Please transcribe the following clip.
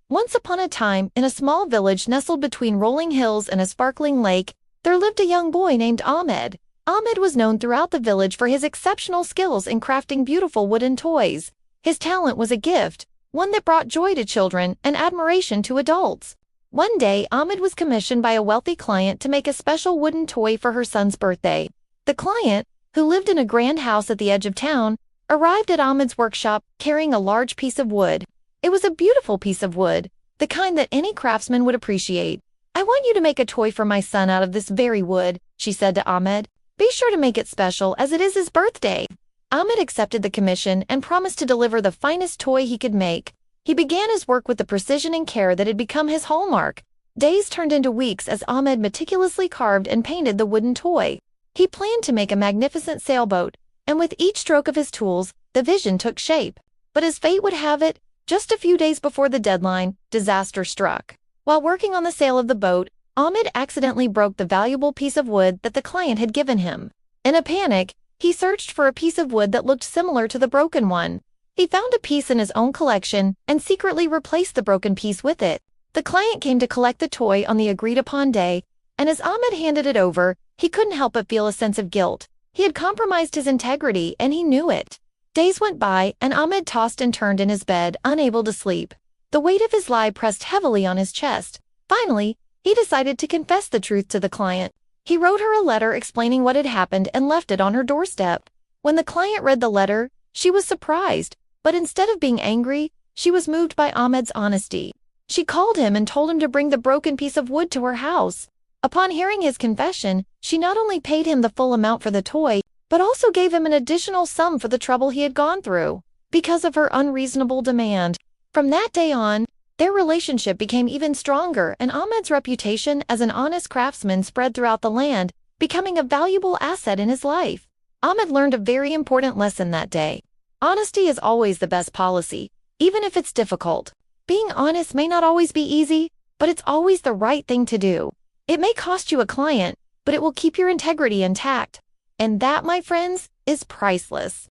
Once upon a time, in a small village nestled between rolling hills and a sparkling lake, there lived a young boy named Ahmed. Ahmed was known throughout the village for his exceptional skills in crafting beautiful wooden toys. His talent was a gift, one that brought joy to children and admiration to adults. One day, Ahmed was commissioned by a wealthy client to make a special wooden toy for her son's birthday. The client, who lived in a grand house at the edge of town, arrived at Ahmed's workshop carrying a large piece of wood. It was a beautiful piece of wood, the kind that any craftsman would appreciate. "I want you to make a toy for my son out of this very wood," she said to Ahmed. "Be sure to make it special as it is his birthday." Ahmed accepted the commission and promised to deliver the finest toy he could make. He began his work with the precision and care that had become his hallmark. Days turned into weeks as Ahmed meticulously carved and painted the wooden toy. He planned to make a magnificent sailboat, and with each stroke of his tools, the vision took shape. But as fate would have it, just a few days before the deadline, disaster struck. While working on the sail of the boat, Ahmed accidentally broke the valuable piece of wood that the client had given him. In a panic, he searched for a piece of wood that looked similar to the broken one. He found a piece in his own collection and secretly replaced the broken piece with it. The client came to collect the toy on the agreed-upon day, and as Ahmed handed it over, he couldn't help but feel a sense of guilt. He had compromised his integrity, and he knew it. Days went by, and Ahmed tossed and turned in his bed, unable to sleep. The weight of his lie pressed heavily on his chest. Finally, he decided to confess the truth to the client. He wrote her a letter explaining what had happened and left it on her doorstep. When the client read the letter, she was surprised, but instead of being angry, she was moved by Ahmed's honesty. She called him and told him to bring the broken piece of wood to her house. Upon hearing his confession, she not only paid him the full amount for the toy, but also gave him an additional sum for the trouble he had gone through. Because of her unreasonable demand, from that day on, their relationship became even stronger, and Ahmed's reputation as an honest craftsman spread throughout the land, becoming a valuable asset in his life. Ahmed learned a very important lesson that day. Honesty is always the best policy, even if it's difficult. Being honest may not always be easy, but it's always the right thing to do. It may cost you a client, but it will keep your integrity intact. And that, my friends, is priceless.